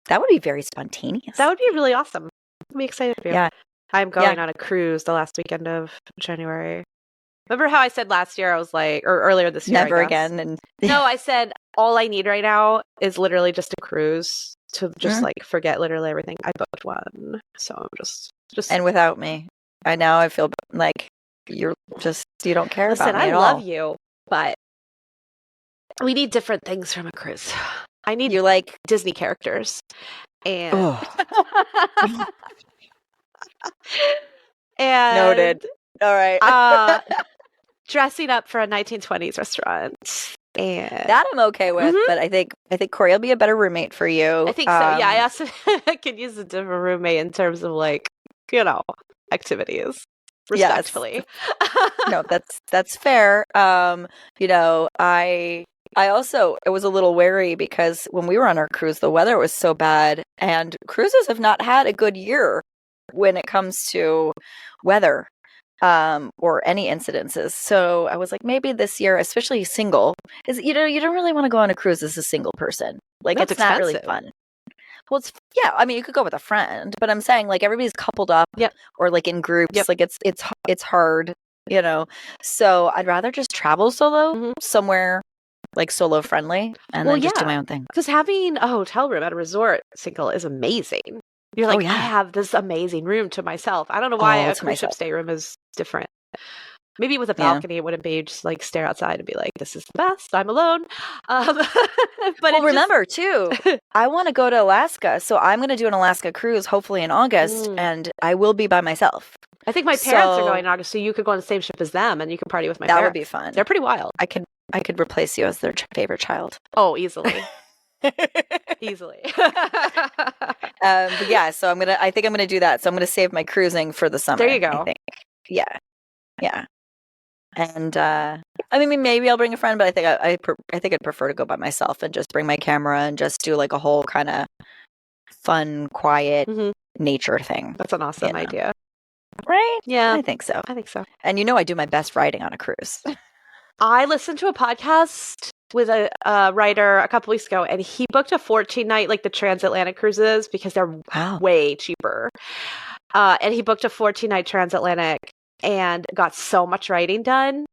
That would be very spontaneous. That would be really awesome. I'd be excited for you. Yeah. I'm going on a cruise the last weekend of January. Remember how I said last year, I was like, or earlier this year, never again. And no, I said all I need right now is literally just a cruise to just like forget literally everything. I booked one. So I'm just. And without me, I feel like you don't care about me at all. I love you, but we need different things from a cruise. I need like Disney characters. And and noted. All right. Dressing up for a 1920s restaurant. And that I'm okay with, but I think Corey will be a better roommate for you. I think so. Yeah, I also could use a different roommate in terms of like, activities. Respectfully. Yes. No, that's fair. I also was a little wary because when we were on our cruise, the weather was so bad, and cruises have not had a good year when it comes to weather or any incidences. So I was like, maybe this year, especially single, is you don't really want to go on a cruise as a single person. Like it's not really fun. Well, I mean, you could go with a friend, but I'm saying like everybody's coupled up or like in groups. Like it's hard, So I'd rather just travel solo somewhere like solo friendly and then just do my own thing. Because having a hotel room at a resort single is amazing. You're like, I have this amazing room to myself. I don't know why a cruise ship stateroom is different. Maybe with a balcony, it wouldn't be just like stare outside and be like, this is the best. I'm alone. But remember too, I want to go to Alaska. So I'm going to do an Alaska cruise, hopefully in August, and I will be by myself. I think my parents are going in August, so you could go on the same ship as them and you could party with my parents. That would be fun. They're pretty wild. I could replace you as their favorite child. Oh, easily. Easily. But yeah, so I think I'm gonna do that. So I'm gonna save my cruising for the summer. There you go. I think. Yeah. And I mean, maybe I'll bring a friend, but I think I'd prefer to go by myself and just bring my camera and just do like a whole kind of fun, quiet nature thing. That's an awesome idea. Right? Yeah. I think so. And I do my best writing on a cruise. I listened to a podcast with a writer a couple weeks ago, and he booked a 14-night, like the transatlantic cruises, because they're way cheaper. And he booked a 14-night transatlantic and got so much writing done.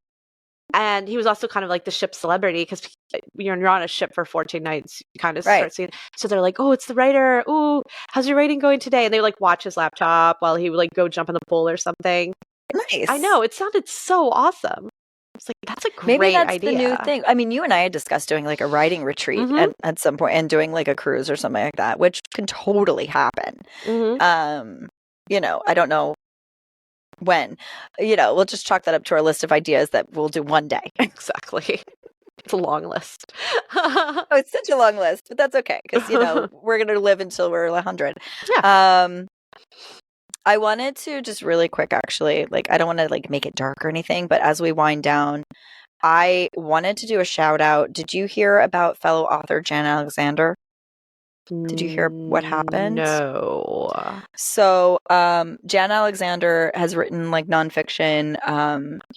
And he was also kind of like the ship celebrity because you're on a ship for 14 nights, you kind of start seeing. So they're like, oh, it's the writer. Ooh, how's your writing going today? And they like watch his laptop while he would like go jump in the pool or something. Nice. I know. It sounded so awesome. It's like, that's a great idea. Maybe that's the new thing. I mean, you and I had discussed doing like a writing retreat at some point and doing like a cruise or something like that, which can totally happen. I don't know when. We'll just chalk that up to our list of ideas that we'll do one day. Exactly. It's a long list. Oh, it's such a long list, but that's okay because, we're going to live until we're 100. Yeah. I wanted to just really quick, actually, like, I don't want to like make it dark or anything, but as we wind down, I wanted to do a shout out. Did you hear about fellow author Jan Alexander? Did you hear what happened? No. So, Jan Alexander has written like nonfiction,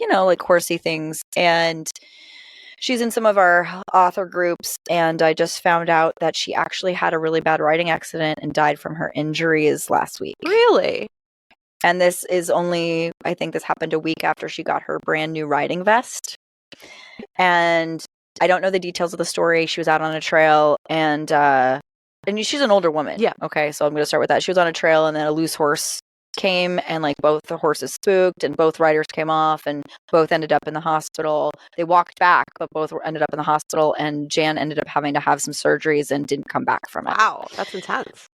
like horsey things, and she's in some of our author groups, and I just found out that she actually had a really bad riding accident and died from her injuries last week. Really? And this is only, I think this happened a week after she got her brand new riding vest. And I don't know the details of the story. She was out on a trail, and she's an older woman. Yeah. Okay, so I'm going to start with that. She was on a trail, and then a loose horse came, and like both the horses spooked, and both riders came off, and both ended up in the hospital. They walked back, but both ended up in the hospital, and Jan ended up having to have some surgeries and didn't come back from it. Wow, that's intense.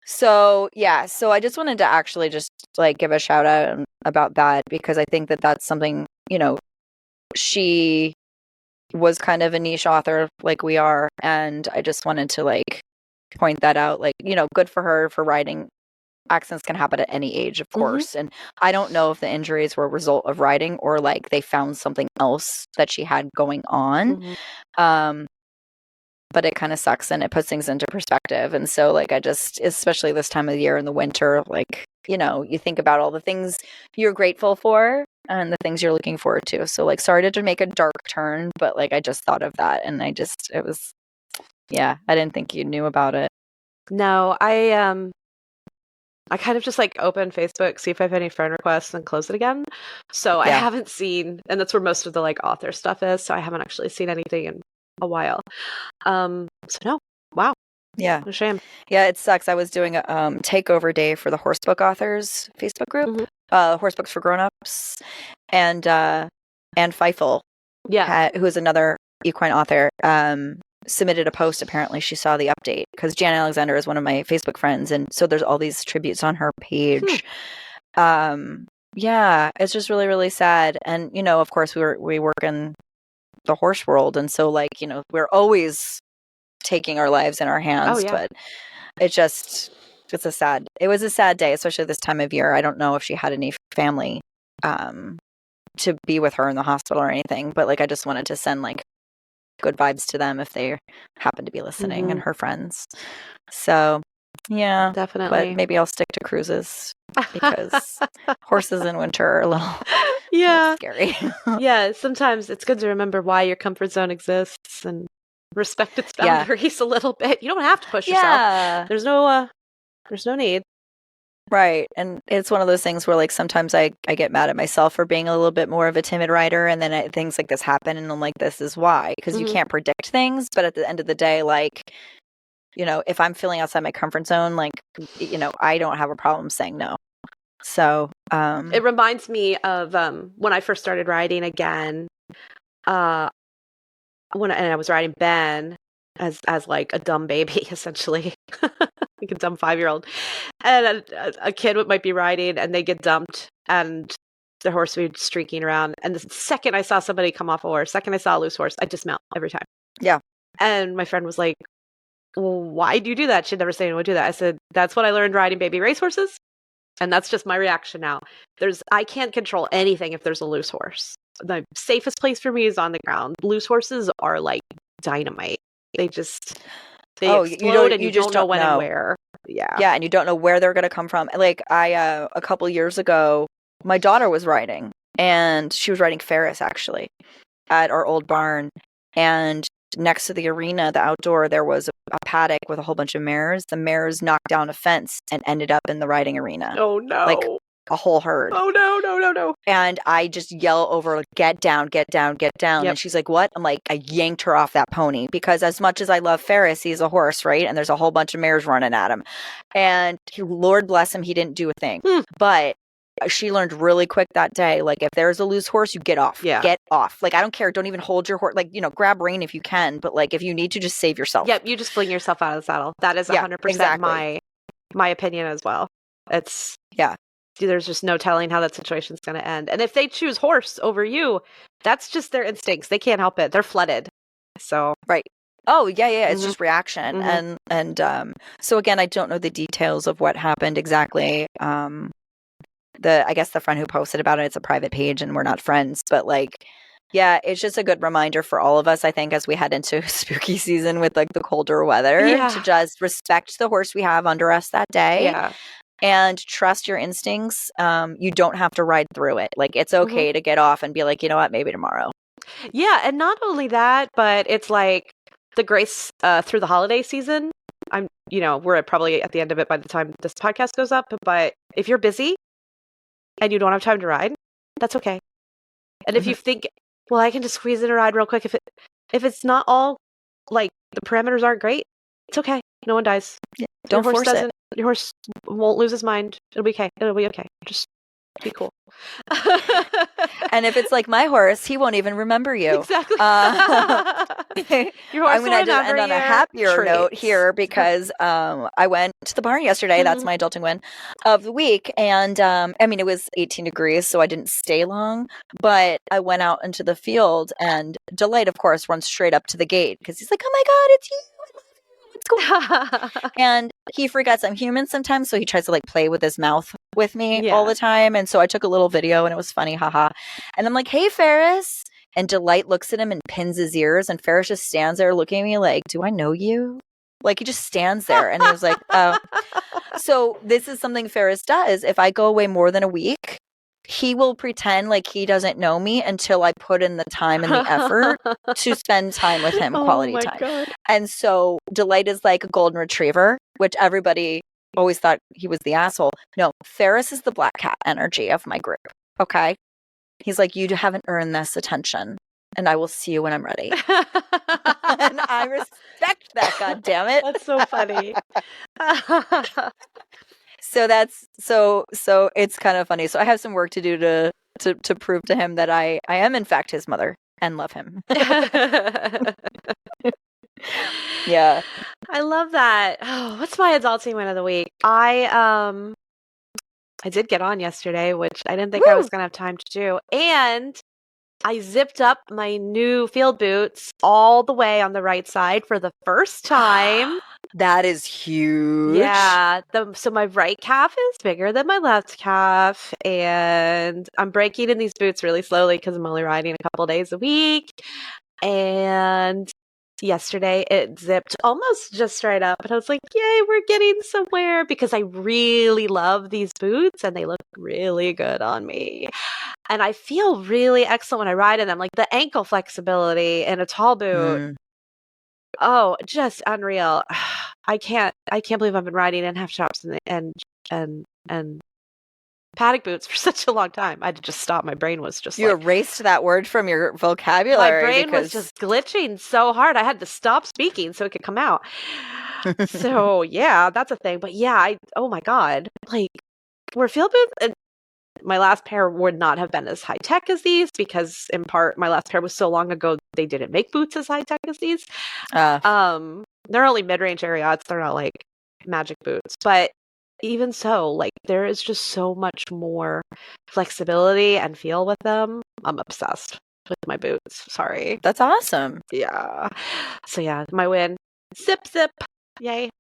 So, yeah, so I just wanted to actually just like give a shout out about that, because I think that that's something, she was kind of a niche author like we are, and I just wanted to like point that out, like, good for her for writing. Accidents can happen at any age, of course. And I don't know if the injuries were a result of writing or like they found something else that she had going on. But it kind of sucks, and it puts things into perspective. And so like I just, especially this time of the year in the winter, like, you think about all the things you're grateful for and the things you're looking forward to. So like, sorry to make a dark turn, but like I just thought of that, and I didn't think you knew about it. No, I kind of just like open Facebook, see if I have any friend requests, and close it again. So I haven't seen, and that's where most of the like author stuff is. So I haven't actually seen anything in a while. So no, wow. Yeah. What a shame. Yeah, it sucks. I was doing a takeover day for the Horsebook Authors Facebook group, Horsebooks for Grown-Ups, and Feifel, who is another equine author, submitted a post. Apparently she saw the update, because Jan Alexander is one of my Facebook friends, and so there's all these tributes on her page. It's just really, really sad. And of course we work in the horse world, and so like we're always taking our lives in our hands. But it was a sad day, especially this time of year. I don't know if she had any family to be with her in the hospital or anything, but like I just wanted to send like good vibes to them if they happen to be listening, and her friends. So yeah, definitely. But maybe I'll stick to cruises, because horses in winter are a little scary. Yeah, sometimes it's good to remember why your comfort zone exists and respect its boundaries a little bit. You don't have to push yourself. There's no need. Right. And it's one of those things where like sometimes I get mad at myself for being a little bit more of a timid writer, and then things like this happen, and I'm like, this is why, because you can't predict things. But at the end of the day, like, if I'm feeling outside my comfort zone, like, I don't have a problem saying no. So it reminds me of when I first started riding again, and I was riding Ben as like a dumb baby, essentially. Like a dumb 5-year-old, and a kid might be riding, and they get dumped, and the horse would be streaking around. And the second I saw somebody come off a horse, second I saw a loose horse, I dismount every time. Yeah. And my friend was like, well, why do you do that? She'd never say anyone would do that. I said, that's what I learned riding baby racehorses, and that's just my reaction now. I can't control anything if there's a loose horse. The safest place for me is on the ground. Loose horses are like dynamite. They explode, and you just don't know when and where. Yeah, and you don't know where they're going to come from. Like a couple years ago, my daughter was riding, and she was riding Ferris actually at our old barn, and next to the arena, the outdoor, there was a paddock with a whole bunch of mares. The mares knocked down a fence and ended up in the riding arena. Oh no. Like a whole herd. Oh no. And I just yell over, like, get down, get down, get down. Yep. And she's like, what? I'm like, I yanked her off that pony, because as much as I love Ferris, he's a horse, right? And there's a whole bunch of mares running at him. And Lord bless him, he didn't do a thing. But she learned really quick that day, like, if there's a loose horse, you get off. Yeah. Get off. Like, I don't care. Don't even hold your horse. Like, grab rein if you can. But, like, if you need to, just save yourself. Yep, you just fling yourself out of the saddle. That is 100% my opinion as well. It's... Yeah. There's just no telling how that situation's going to end. And if they choose horse over you, that's just their instincts. They can't help it. They're flooded. So... Right. Oh, yeah. It's just reaction. And so, again, I don't know the details of what happened exactly. I guess the friend who posted about it, it's a private page and we're not friends, but like, yeah, it's just a good reminder for all of us, I think, as we head into spooky season with like the colder weather to just respect the horse we have under us that day. Yeah. And trust your instincts. You don't have to ride through it. Like, it's okay to get off and be like, you know what, maybe tomorrow. Yeah, and not only that, but it's like the grace through the holiday season. We're probably at the end of it by the time this podcast goes up, but if you're busy and you don't have time to ride, that's okay. And if you think, well, I can just squeeze in a ride real quick, if it's not all, like, the parameters aren't great, it's okay. No one dies. Yeah, don't force it. Your horse won't lose his mind. It'll be okay. It'll be okay. Just be cool. And if it's like my horse, he won't even remember you. Exactly. Your horse I'm going to end on a happier note here because I went to the barn yesterday. That's my adulting win of the week. And it was 18 degrees, so I didn't stay long. But I went out into the field, and Delight, of course, runs straight up to the gate because he's like, oh my God, it's you. And he forgets I'm human sometimes, so he tries to like play with his mouth with me all the time. And so I took a little video and it was funny, haha. And I'm like, hey, Ferris. And Delight looks at him and pins his ears, and Ferris just stands there looking at me like, do I know you? Like, he just stands there. And he was like, oh. So this is something Ferris does. If I go away more than a week, he will pretend like he doesn't know me until I put in the time and the effort to spend time with him, quality time. God. And so Delight is like a golden retriever, which everybody always thought he was the asshole. No, Ferris is the black cat energy of my group. Okay. He's like, you haven't earned this attention, and I will see you when I'm ready. And I respect that, goddammit. That's so funny. So that's so it's kind of funny. So I have some work to do to prove to him that I am in fact his mother and love him. Yeah. I love that. Oh, what's my adulting win of the week? I did get on yesterday, which I didn't think I was going to have time to do. And I zipped up my new field boots all the way on the right side for the first time. That is huge. Yeah. So my right calf is bigger than my left calf. And I'm breaking in these boots really slowly because I'm only riding a couple days a week. And yesterday it zipped almost just right up. And I was like, yay, we're getting somewhere, because I really love these boots and they look really good on me. And I feel really excellent when I ride in them. Like the ankle flexibility in a tall boot. Oh, just unreal. I can't believe I've been riding in half shops and paddock boots for such a long time. I had to just stop. My brain was just You erased that word from your vocabulary. My brain was just glitching so hard. I had to stop speaking so it could come out. So yeah, that's a thing. But yeah, oh my God. Like, we're field boots. My last pair would not have been as high tech as these, because in part my last pair was so long ago they didn't make boots as high tech as these. They're only mid-range Ariats. They're not like magic boots, but even so, like, there is just so much more flexibility and feel with them. I'm obsessed with my boots. Sorry. That's awesome. Yeah. So yeah, my win. Zip. Yay.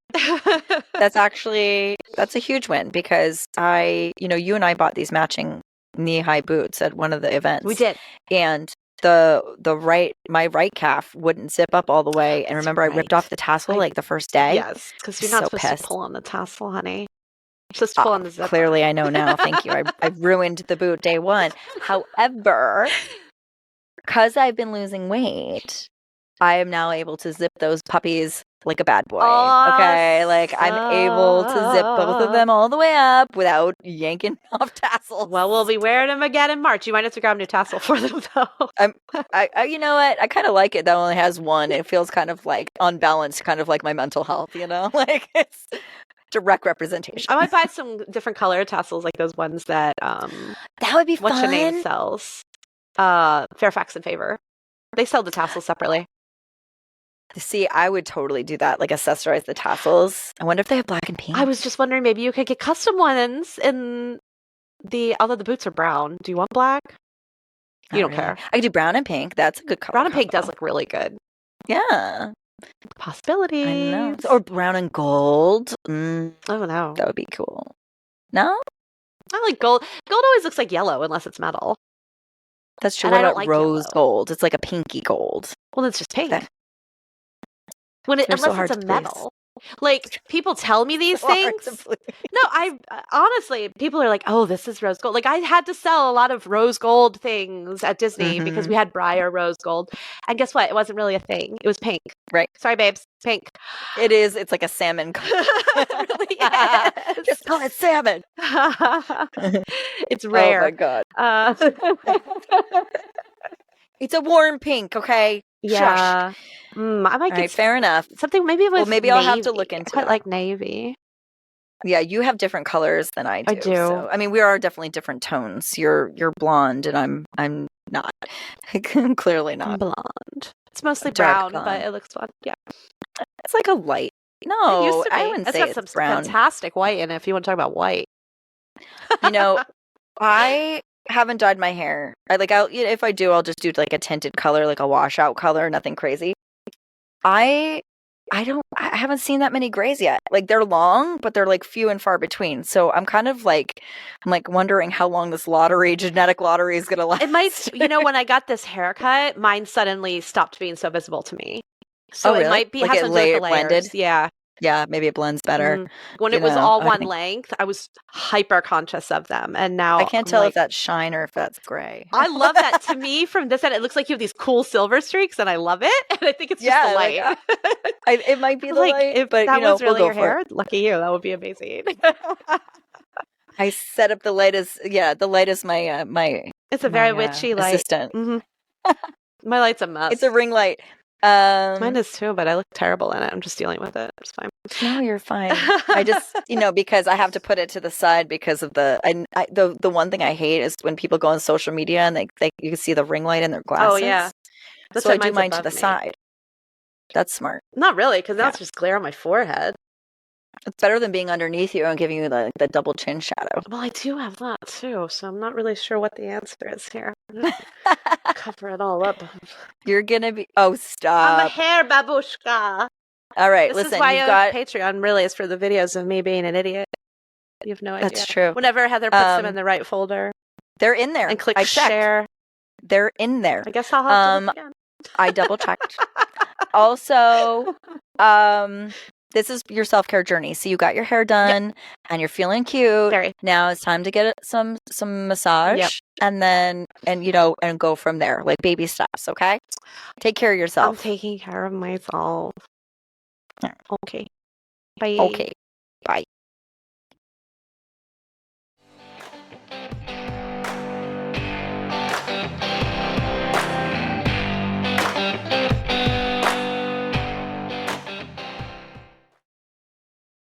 That's a huge win, because you and I bought these matching knee-high boots at one of the events. We did. And my right calf wouldn't zip up all the way. And remember, I ripped off the tassel like the first day. Yes, because you're not supposed to pull on the tassel, honey. You're supposed to pull on the zipper. Clearly, I know now. Thank you. I ruined the boot day one. However, because I've been losing weight, I am now able to zip those puppies like a bad boy. Awesome. Okay, like I'm able to zip both of them all the way up without yanking off tassels. Well, we'll be wearing them again in March. You might have to grab a new tassel for them, though. You know what? I kind of like it that only has one. It feels kind of like unbalanced, kind of like my mental health. Like it's direct representation. I might buy some different color tassels, like those ones that that would be fun. What's your name sells? Fairfax and Favor. They sell the tassels separately. See, I would totally do that, like accessorize the tassels. I wonder if they have black and pink. I was just wondering, maybe you could get custom ones although the boots are brown. Do you want black? You don't care. I could do brown and pink. That's a good color. Brown and pink does look really good. Yeah. Possibilities. I know. Or brown and gold. Oh, no. That would be cool. No? I like gold. Gold always looks like yellow unless it's metal. That's true. And What I don't about like rose yellow. gold? It's like a pinky gold. Well, it's just pink. Okay. Unless so it's a metal. Like, people tell me these things. No, honestly, people are like, oh, this is rose gold. Like, I had to sell a lot of rose gold things at Disney because we had Briar rose gold. And guess what? It wasn't really a thing. It was pink. Right. Sorry, babes. Pink. It is. It's like a salmon color. It really is. Just call it salmon. It's rare. Oh, my God. It's a warm pink, okay? Yeah. I might get fair enough. something maybe with maybe navy. I'll have to look into I quite it. like navy. Yeah, you have different colors than I do. I do. So, I mean, we are definitely different tones. You're blonde, and I'm not. I'm clearly not. I'm blonde. It's mostly Dark brown, but it looks fun. Yeah. It's like a light. No, It used to be. I wouldn't say got it's some brown. fantastic white in it if you want to talk about white. I haven't dyed my hair. If I do, I'll just do like a tinted color, like a washout color, nothing crazy. I haven't seen that many grays yet. Like, they're long, but they're like few and far between. So I'm kind of like, wondering how long this genetic lottery is going to last. It might, when I got this haircut, mine suddenly stopped being so visible to me. So really? It might be, like has it something to do with the layers. blended? Yeah. Yeah, maybe it blends better. When it was all one length, I was hyper conscious of them. And now I can't tell if that's shine or if that's gray. I love that. To me, from this end, it looks like you have these cool silver streaks, and I love it. And I think it's just the light. It might be the light, if but that was really we'll your hair, lucky you. That would be amazing. I set up the light as my my. It's a very witchy light. Assistant. Mm-hmm. My light's a mess. It's a ring light. Mine is too, but I look terrible in it. I'm just dealing with it. It's fine. No, you're fine. I just, because I have to put it to the side because of the one thing I hate is when people go on social media and you can see the ring light in their glasses. Oh yeah. So I do mine to the side. That's smart. Not really, because now it's just glare on my forehead. It's better than being underneath you and giving you the double chin shadow. Well, I do have that too, so I'm not really sure what the answer is here. Cover it all up. You're gonna be. Oh, stop! I'm a hair babushka. All right, this listen. Is why you've got Patreon. Really, is for the videos of me being an idiot. You have no idea. That's true. Whenever Heather puts them in the right folder, they're in there. And click share. They're in there. I guess I'll have to look again. I double checked. Also, this is your self-care journey. So you got your hair done and you're feeling cute. Very. Now it's time to get some massage and then and go from there, like baby steps, okay? Take care of yourself. I'm taking care of myself. Okay. Bye. Okay. Bye.